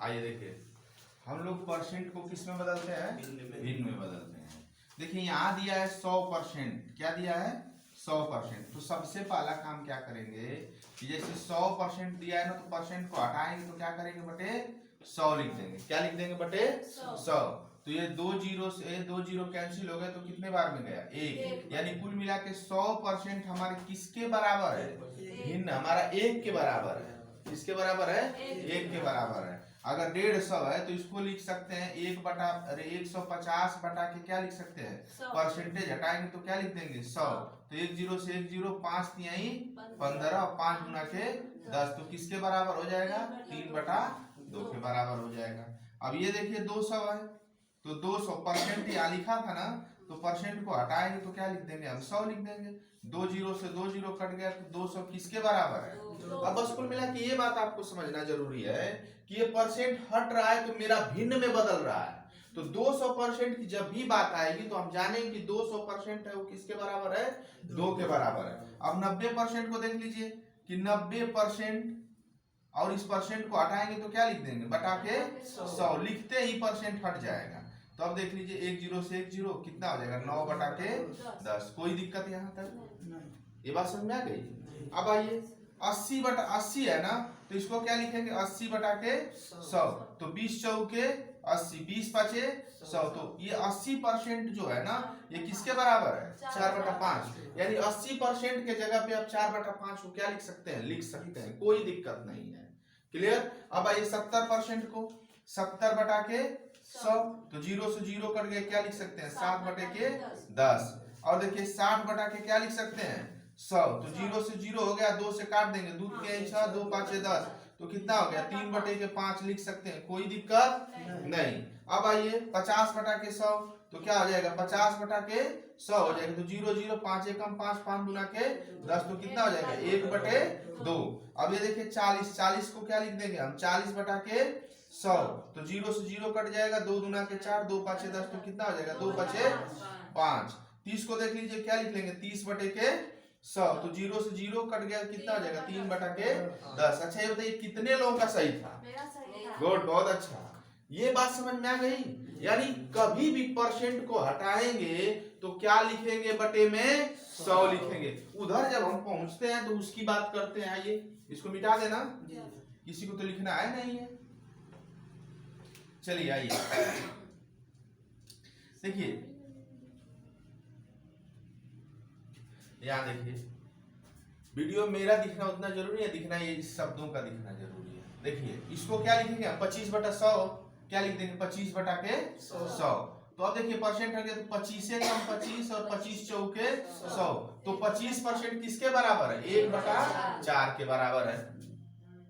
आइए देखिए, हम लोग परसेंट को किस में बदलते हैं? भिन्न में बदलते हैं। देखिए यहाँ दिया है 100%, क्या दिया है? 100%। तो सबसे पहला काम क्या करेंगे कि जैसे 100% दिया है ना, तो परसेंट को हटाएंगे तो क्या करेंगे बटे 100 लिख देंगे। क्या लिख देंगे? बटे 100। तो ये दो जीरो से दो जीरो कैंसिल हो गए तो कितने बार में गया? एक। यानी कुल मिला के 100% हमारे किसके बराबर है? भिन्न हमारा 1 के बराबर है। किसके बराबर है? 1 के बराबर है। अगर 150 है तो इसको लिख सकते हैं 150 बटा के क्या लिख सकते हैं? परसेंटेज हटाएंगे तो क्या लिख देंगे? 100। तो 1 जीरो से 1 जीरो, 5 तिहाई 15 और 5 गुना के 10, तो किसके बराबर हो जाएगा? 3/2 के बराबर हो जाएगा। अब ये देखिए 200 है, तो 200% यहाँ लिखा था ना, तो परसेंट को हटाएंगे तो क्या लिख देंगे? हम 100 लिख देंगे। 2 जीरो से 2 जीरो कट गया तो 200 किसके बराबर है? अब बस कुल मिला के ये बात आपको समझना जरूरी है कि ये परसेंट हट रहा है तो मेरा भिन्न में बदल रहा है। तो 200% की जब भी बात आएगी तो हम जानेंगे कि 200% है वो किसके बराबर है? 2 के बराबर है। अब 90% को देख लीजिए कि 90% और इस परसेंट को हटाएंगे तो क्या लिख देंगे? बटा के 100। लिखते ही परसेंट हट जाएगा। तो अब देख लीजिए 1 जीरो से 1 जीरो कितना हो जाएगा? 9 बटा के 10। कोई दिक्कत यहाँ तक? ये बात समझ में आ गई? अब आइए 80 बटा 80 है ना, तो इसको क्या लिखेंगे? 80 बटा के 100। तो 20 चौके 80, 20 पचे 100। तो ये 80% जो है ना, ये किसके बराबर है? 4/5। यानी 80% के जगह पे आप 4/5 को क्या लिख सकते हैं? लिख सकते हैं, कोई दिक्कत नहीं है। क्लियर? अब आइए 70% को 70 बटा के 100। तो 0 से 0 कट गए, क्या लिख सकते हैं? 7 बटे के 10। और देखिए 60 बटा के क्या लिख सकते हैं? 100। तो 0 से 0 हो गया, 2 से काट देंगे, दूध के 6, 2 5 10, तो कितना हो गया? 3 बटे के 5 लिख सकते हैं, कोई दिक्कत नहीं। अब आइए 50 बटा के 100, तो क्या हो जाएगा? 50 बटा के 100 हो जाएगा। तो 0 0 5 एकम 5, 5 गुना के 10, तो कितना हो जाएगा? 1/2। अब ये देखिए 40 को क्या लिख देंगे हम? 40 बटा के 100। तो 0 से 0 कट जाएगा, 2 गुना के 4, 2 5 10, तो कितना हो जाएगा? 2 5 5। 30 को देख लीजिए, क्या लिख लेंगे? 30 बटे के 100। तो 0 से 0 कट गया, कितना हो जाएगा? 3 बटा के 10। अच्छा ये बताइए कितने लोगों का सही था? गुड, बहुत अच्छा। ये बात समझ में आ गई? यानी कभी भी परसेंट को हटाएंगे तो क्या लिखेंगे? बटे में 100 लिखेंगे। उधर जब हम पहुंचते हैं तो उसकी बात करते हैं। आइए इसको मिटा देना, किसी को तो लिखना है नहीं है। चलिए आइए देखिए, यहाँ देखिए, वीडियो मेरा दिखना उतना जरूरी है, दिखना ये इस शब्दों का दिखना जरूरी है। देखिए इसको क्या लिखेंगे? 25/100 क्या लिख देंगे? 25 बटा के 100। तो अब देखिए परसेंट है तो 25 कम 25 और 25 चौके 100। तो 25% किसके बराबर है? 1/4 के बराबर है।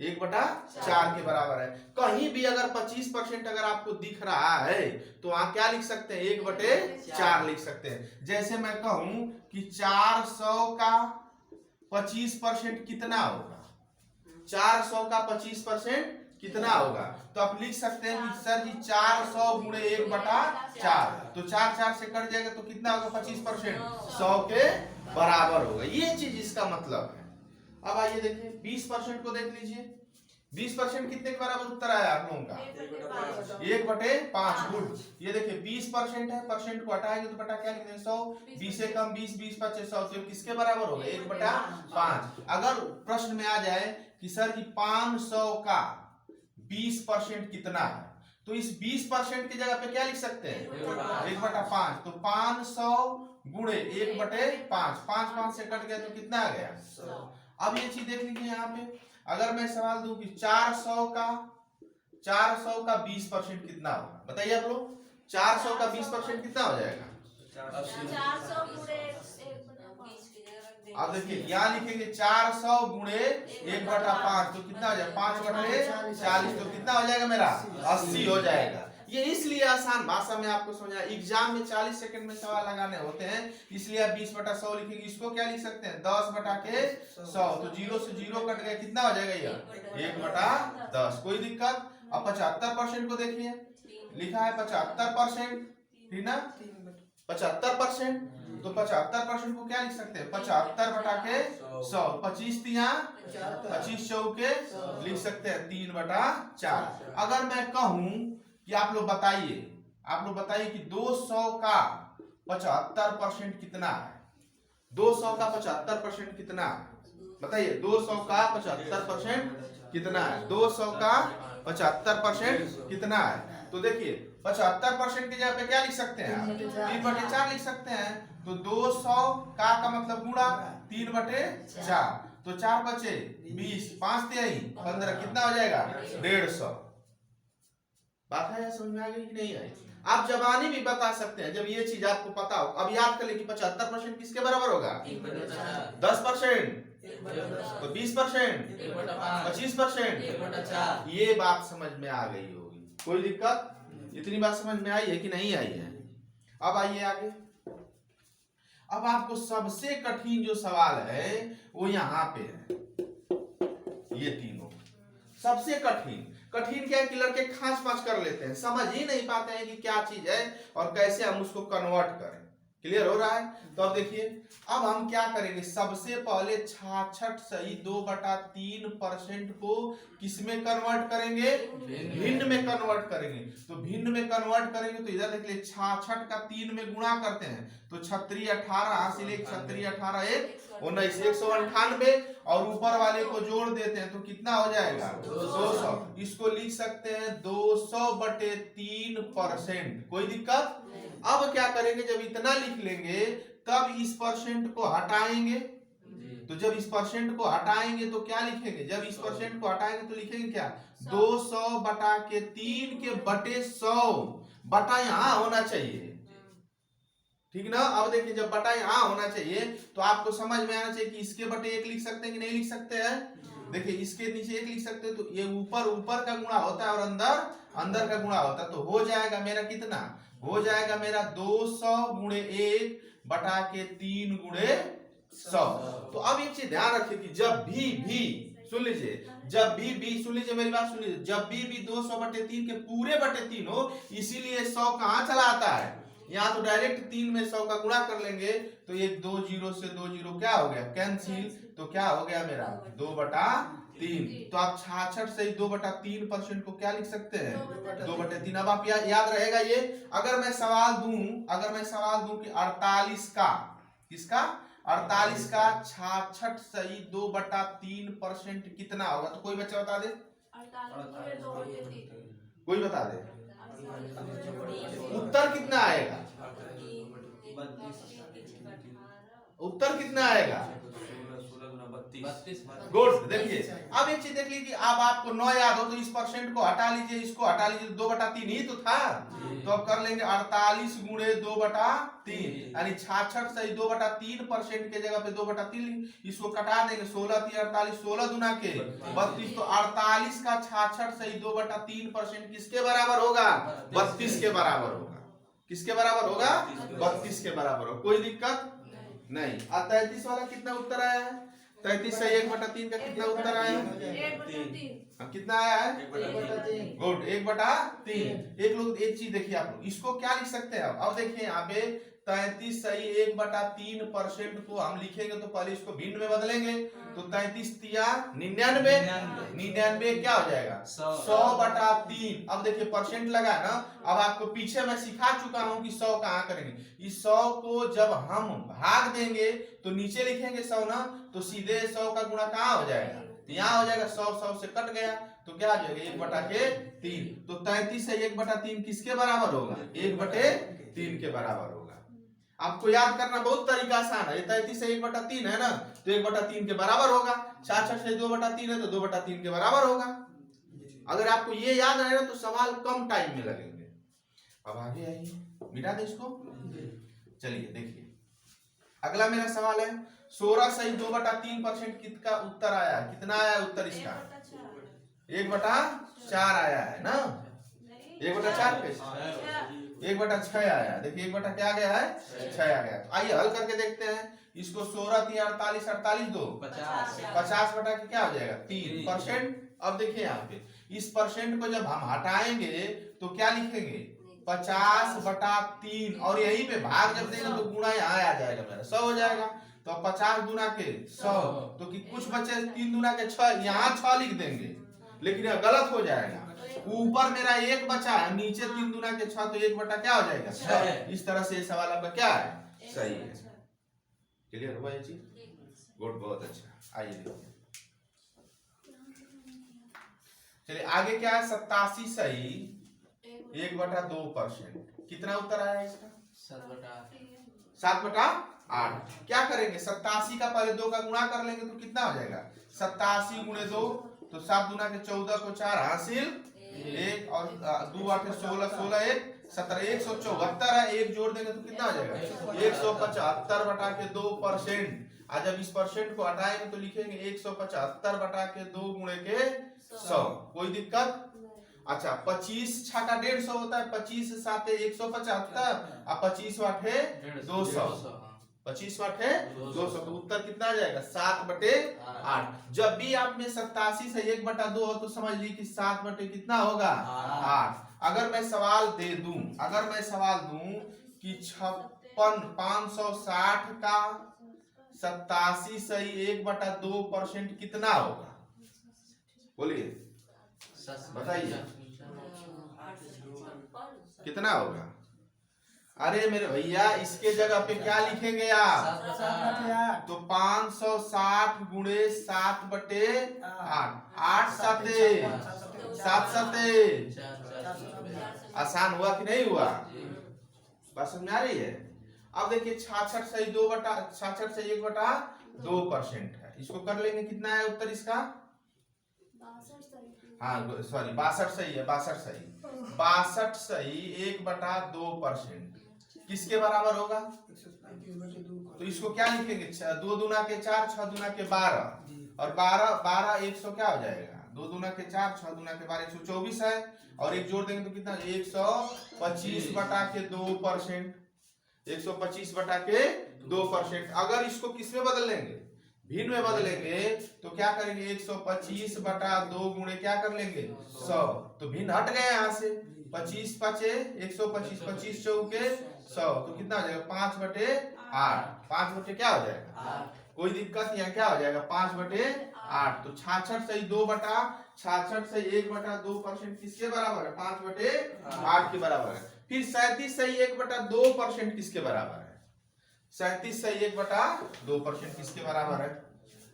1/4 के बराबर है। कहीं भी अगर 25% अगर आपको दिख रहा है तो आप क्या लिख सकते हैं? 1/4 लिख सकते हैं। जैसे मैं कहूं कि 400 का 25% कितना होगा? 400 का 25% कितना होगा? तो आप लिख सकते हैं कि सर जी 400 गुणे 1/4। तो 4 4 से कट जाएगा तो कितना होगा? 25%, 100 के बराबर होगा। ये चीज इसका मतलब है। अब आइए देखिए 20% को देख लीजिए। 20% कितने के बराबर उत्तर आया आप लोगों का? 1/5। गुड। ये देखिए 20% है, परसेंट को हटाएंगे तो बटा क्या लिख देंगे? 100। 20 से कम 20, 20 5 100, तो किसके बराबर होगा? 1/5। अगर प्रश्न में आ जाए कि सर जी 500 का 20% कितना है, तो इस 20% की जगह पे क्या लिख सकते हैं? 1/5। तो 500 गुणे 1/5, 5 5 से कट गया तो कितना आ गया? 100। अब ये चीज देख लीजिए यहाँ पे, अगर मैं सवाल दूं कि 400 का 20% कितना होगा? बताइए आप लोग, 400 का 20% कितना हो जाएगा? अब देखिए यहाँ लिखेंगे 400 गुणे 1/5, तो कितना हो जाएगा? 5/40, तो कितना हो जाएगा मेरा? 80 हो जाएगा। ये इसलिए आसान भाषा में आपको समझा, एग्जाम में 40 सेकंड में सवाल लगाने होते हैं, इसलिए आप 20/100 लिखेंगे। इसको क्या लिख सकते हैं? 10 बटा के 100। तो 0 से 0 कट गया, कितना हो जाएगा? ये 1/10। कोई दिक्कत? अब 75% को देखिए, लिखा है 75%, ठीक ना? 75%। तो 75% को क्या लिख सकते हैं? 75 बटा के 100। 25 तिया 25 चौके लिख सकते हैं 3/4। अगर मैं कहूं कि आप लोग बताइए कि 200 का 75% कितना है? 200 का 75% कितना है? बताइए 200 का 75% कितना है? 200 का 75% कितना है? तो देखिए 75% की जगह पे क्या लिख सकते हैं आप? 3/4 लिख सकते हैं। तो 200 का मतलब गुणा 3/4, तो 4 बचे 20, 5 तिहाई 15, कितना हो जाएगा? 150। बात है समझ में आ गई कि नहीं आई? आप जबानी भी बता सकते हैं जब ये चीज आपको पता हो। अब याद कर ले कि 75% किसके बराबर होगा? 10%, तो 20%, 25%। ये बात समझ में आ गई होगी, कोई दिक्कत? इतनी बात समझ में आई है कि नहीं आई है? अब आइए आगे। अब आपको सबसे कठिन जो सवाल है वो यहाँ पे है। ये तीनों सबसे कठिन क्या है कि लड़के खास पास कर लेते हैं, समझ ही नहीं पाते हैं कि क्या चीज है और कैसे हम उसको कन्वर्ट करें। क्लियर हो रहा है? तो अब देखिए, अब हम क्या करेंगे? सबसे पहले 66.2/3% को किसमें कन्वर्ट करेंगे? भिन्न में कन्वर्ट करेंगे। तो भिन्न में कन्वर्ट करेंगे तो इधर देखिए 66 का 3 में गुणा करते हैं तो 36 18 हासिल 36 18 19 198 और ऊपर वाले को जोड़ देते हैं तो कितना हो जाएगा? 200। इसको लिख सकते हैं 200/3%। कोई दिक्कत? अब क्या करेंगे? जब इतना लिख लेंगे तब इस परसेंट को हटाएंगे। तो जब इस परसेंट को हटाएंगे तो क्या लिखेंगे? जब इस परसेंट को हटाएंगे तो लिखेंगे क्या? 200/3 के बटे 100 बटा यहां होना चाहिए, ठीक ना? अब देखिए जब बटा यहां होना चाहिए तो आपको समझ में आना चाहिए कि इसके बटे 1 लिख सकते हैं कि नहीं लिख सकते हैं? देखिए इसके नीचे 1 लिख सकते हैं तो ये ऊपर का गुणा होता है और अंदर का गुणा होता है। तो हो जाएगा मेरा कितना? हो जाएगा मेरा 200 गुणे 1 बटा के 3 गुणे 100। तो अब एक चीज ध्यान रखिए कि जब भी सुन लीजिए, सुन लीजिए मेरी बात सुन लीजिए, जब भी 200/3 के पूरे बटे 3 हो, इसीलिए 100 कहां चला आता है? यहाँ तो डायरेक्ट 3 में 100 का गुणा कर लेंगे तो ये 2 0 से 2 0 क्या हो गया? कैंसिल। तो क्या हो गया मेरा? 2/3। तो आप 66 से 2/3% को क्या लिख सकते हैं? 2/3। अब आप याद रहेगा ये। अगर मैं सवाल दूं कि 48 का किसका? 48 का 66 से 2/3% कितना होगा? तो कोई बच्चा बता दे, कोई बता दे उत्तर कितना आएगा? उत्तर कितना आएगा? 32। गुड। देखिए अब एक चीज देख लीजिए, अब आपको 9 याद हो तो इस परसेंट को हटा लीजिए, इसको हटा लीजिए, 2/3 ही तो था। तो अब कर लेंगे 48 गुणे 2/3 यानी 66 से 2/3% के जगह पे 2/3, इसको कटा देंगे 16 3 48, 16 दुना के 32। तो 48 का 66 से 2/3% किसके बराबर होगा? 32 के बराबर होगा। किसके बराबर होगा? 32 के बराबर होगा। कोई दिक्कत नहीं। 33 वाला कितना उत्तर आया है? 33 से 1/3 का कितना उत्तर आया है? कितना आया है? 1/3। गुड, 1/3। एक चीज देखिए, आप लोग इसको क्या लिख सकते हैं? अब देखिए यहाँ पे 33 सही 1/3% को हम लिखेंगे तो पहले इसको भिन्न में बदलेंगे तो 33 तिया 99 क्या हो जाएगा? 100/3। अब देखिए परसेंट लगा ना। अब आपको पीछे मैं सिखा चुका हूं कि 100 कहां करेंगे। इस 100 को जब हम भाग देंगे तो नीचे लिखेंगे 100 ना, तो सीधे 100 का गुणा कहां हो जाएगा? यहाँ हो जाएगा। 100 से कट गया तो क्या हो जाएगा? 1/3। तो 33 से 1/3 किसके बराबर होगा? 1/3 के बराबर होगा। आपको याद करना बहुत तरीका आसान है। 33 से 1/3 है ना, तो 1/3 के बराबर होगा। 66 से 2/3 है तो 2/3 के बराबर होगा। अगर आपको ये याद आएगा तो सवाल कम टाइम में लगेंगे। अब आगे आइए, मिटा दे इसको। चलिए देखिए अगला मेरा सवाल है 16 से 2/3% कितना उत्तर आया? कितना आया उत्तर इसका? 1/4 आया है ना। 1/4 पे 1/6 आया। देखिए 1 क्या गया है? 6 आ गया। तो आइए हल करके देखते हैं इसको। 16 3 48 48 2 50 बटा के क्या हो जाएगा? 3%। अब देखिए यहाँ पे इस परसेंट को जब हम हटाएंगे तो क्या लिखेंगे? 50/3 और यहीं पे भाग जब देगा तो गुणा यहाँ आ जाएगा मेरा 100 हो जाएगा। तो 50 गुना के 100 तो कि कुछ बचे 3 गुना के 6, यहाँ 6 लिख देंगे लेकिन यह गलत हो जाएगा। ऊपर मेरा 1 बचा है, नीचे 3 गुना के 6 तो 1 बटा क्या हो जाएगा 6। इस तरह से ये सवाल आपका क्या है सही है। क्लियर हुआ ये चीज? गुड, बहुत अच्छा। आइए देखिए, चलिए आगे क्या है 87 सही 1/2%। कितना उत्तर आया इसका 7/8। क्या करेंगे 87 का पहले 2 का गुणा कर लेंगे तो कितना हो जाएगा 87 गुणे 2 तो 7 दूना के 14 को 4 हासिल 1 और 2 8 16 16 1 17 174 है। 1 जोड़ देंगे तो कितना हो जाएगा 175/2%। आज जब इस परसेंट को हटाएंगे तो लिखेंगे 175/2 गुणे के 100। कोई दिक्कत? अच्छा 25 छाका 150 होता है, 25 7 175 और 25 वाटे 200, 25 वाटे 200 तो उत्तर कितना आ जाएगा 7/8। जब भी आप में 87 से 1/2 हो तो समझ ली कि 7 बटे कितना होगा 8। अगर मैं सवाल दे दूं, अगर मैं सवाल दूं कि 560 का 87 सही 1/2% कितना होगा, बोलिए बताइए कितना होगा। अरे मेरे भैया इसके जगह पे क्या लिखेंगे आप तो 560 गुणे 7/8 8 7 7 आसान हुआ कि नहीं हुआ? बात समझ में आ रही है? अब देखिए 66 सही 66 से 1/2% है। इसको कर लेंगे, कितना है उत्तर इसका? हाँ सॉरी 62 सही है, 62 सही 62 सही 1/2% किसके बराबर होगा? तो इसको क्या लिखेंगे 2 दूना के 4 6 दूना के 12 और 12 100 क्या हो जाएगा 2 दूना के 4 6 दूना के 12 124 है और 1 जोड़ देंगे तो कितना 125/2%। 125/2%। अगर इसको किसमें बदल लेंगे भिन्न में बदलेंगे तो क्या करेंगे 125/2 गुणे क्या कर लेंगे 100 तो भिन्न हट गए यहाँ से 25 5 125 25 चौके 100 तो कितना हो जाएगा 5/8। 5 बटे क्या हो जाएगा 8। कोई दिक्कत? यहाँ क्या हो जाएगा 5/8। तो 66 सही 66 से 1/2% किसके बराबर है 5/8 के बराबर है। फिर 37 सही 1/2% किसके बराबर है 37 सही 1/2% किसके बराबर है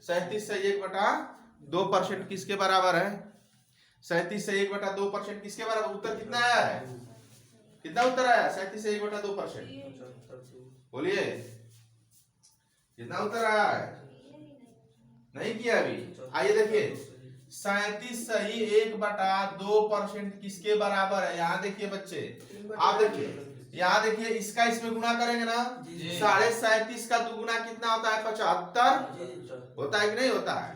37 सही 1/2% किसके बराबर है 37 से 1/2% किसके बराबर? उत्तर कितना आया है? कितना उत्तर आया 37 से 1/2%? बोलिए कितना उत्तर आया है? नहीं किया अभी? आइए देखिए 37 सही 1/2% किसके बराबर है? यहाँ देखिए बच्चे, आप देखिए यहाँ देखिए इसका इसमें गुना करेंगे ना 37.5 का दुगुना कितना होता है 75 होता है कि नहीं होता है?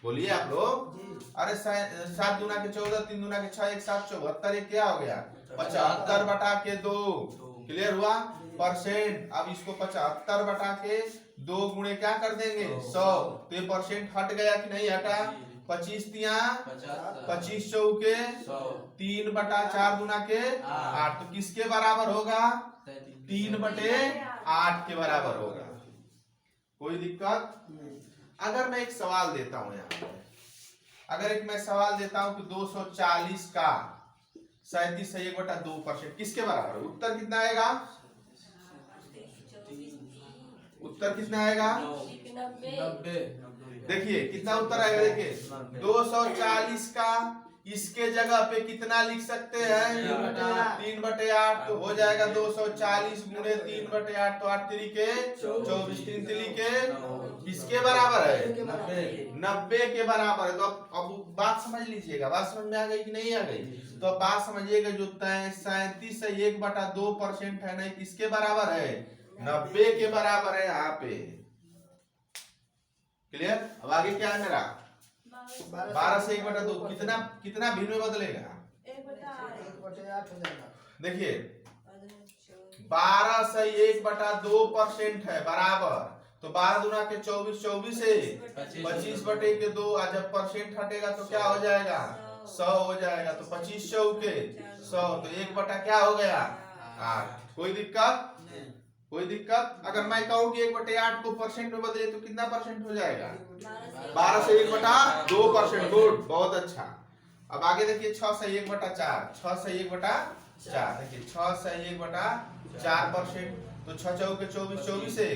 बोलिए आप लोग। अरे 7 दूना के 14 3 दूना के 6 1 7 74 ये क्या हो गया 75/2। क्लियर हुआ परसेंट। अब इसको 75/2 गुणे क्या कर देंगे 100 तो ये परसेंट हट गया कि नहीं हटा? 25 तिया 25 चौके 3/4 गुना के 8 तो किसके बराबर होगा 3/8 के बराबर होगा। कोई दिक्कत? अगर मैं एक सवाल देता हूं यहाँ पे, अगर एक मैं सवाल देता हूं कि 240 का 37 से 1/2% किसके बराबर? उत्तर कितना आएगा? उत्तर कितना आएगा? 90। देखिए कितना उत्तर आएगा, देखिए 240 का इसके जगह पे कितना लिख सकते हैं 3/8 तो हो जाएगा 240 गुणे 3/8 तो 8 तरीके 24 3 तरीके किसके बराबर है 90 के बराबर है। तो अब बात समझ लीजिएगा, बात समझ में आ गई कि नहीं आ गई? तो अब बात समझिएगा जो 37 से 1/2% है ना किसके बराबर है 90 के बराबर है यहाँ पे। क्लियर? अब आगे क्या है मेरा 12 से 1/2 कितना भिन्न में बदलेगा 1/8 हो जाएगा। देखिए 12 से 1/2% है बराबर तो 12 दूना के 24 24 है 25/2 जब परसेंट हटेगा तो क्या हो जाएगा 100 हो जाएगा, तो 25 चौके 100, तो 1 बटा क्या हो गया 8। कोई दिक्कत? कोई दिक्कत? अगर मैं कहूँ कि 1/8 को परसेंट में बदले तो कितना परसेंट हो जाएगा? 12 से 1/2%। गुड, बहुत अच्छा। अब आगे देखिए 6 से 1/4, 6 से 1/4, देखिए 6 से 1/4%, तो 6 चौके 24, 24 से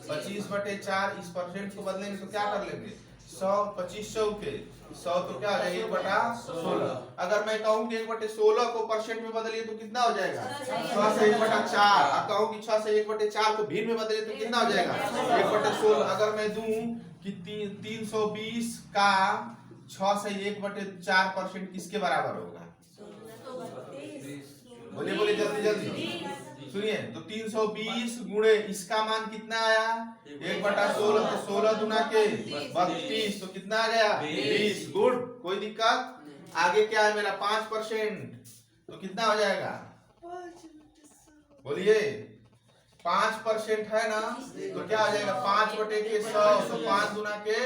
25/4। इस परसेंट को बदलेंगे तो क्या कर लेंगे? 100, 25 चौके 100, तो क्या हो जाएगा 1/16। अगर मैं कहूँ कि 1/16 को परसेंट में बदलिए तो कितना हो जाएगा? 6 से 1/4। अब कहूँ कि 6 से 1/4 को भिन्न में बदलिए तो कितना हो जाएगा? 1/16। अगर मैं दूं कि 320 का 6 से 1/4% किसके बराबर होगा? बोलिए बोलिए जल्दी जल्दी सुनिए। तो 320 गुणे इसका मान कितना आया? 1/16, तो 16 दुना के 32, तो कितना आ गया? 20। गुड, कोई दिक्कत? आगे क्या है मेरा? 5%, तो कितना हो जाएगा? बोलिए 5% है ना, तो क्या हो जाएगा? 5/100, तो 5 दुना के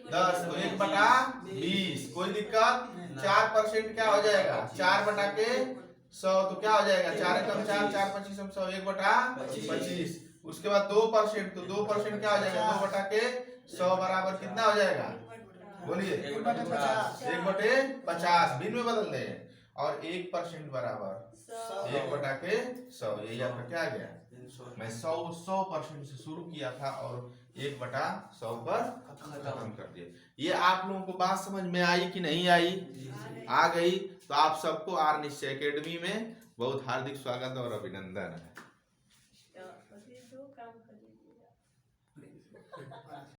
10, तो 1/20। कोई दिक्कत? 4% क्या हो जाएगा? 4/100, तो क्या हो जाएगा? 4 कम 4, 4 25 100, 1/25। उसके बाद 2%, तो 2% क्या हो जाएगा? 2/100 बराबर कितना हो जाएगा? बोलिए 1/50। भिन्न में बदल दे। और 1% बराबर 1/100। यही आपका क्या आ गया? मैं 100% से शुरू किया था और 1/100 पर खत्म कर दिया। ये आप लोगों को बात समझ में आई कि नहीं आई? आ गई। तो आप सबको आर निश्चय एकेडमी में बहुत हार्दिक स्वागत और अभिनंदन है।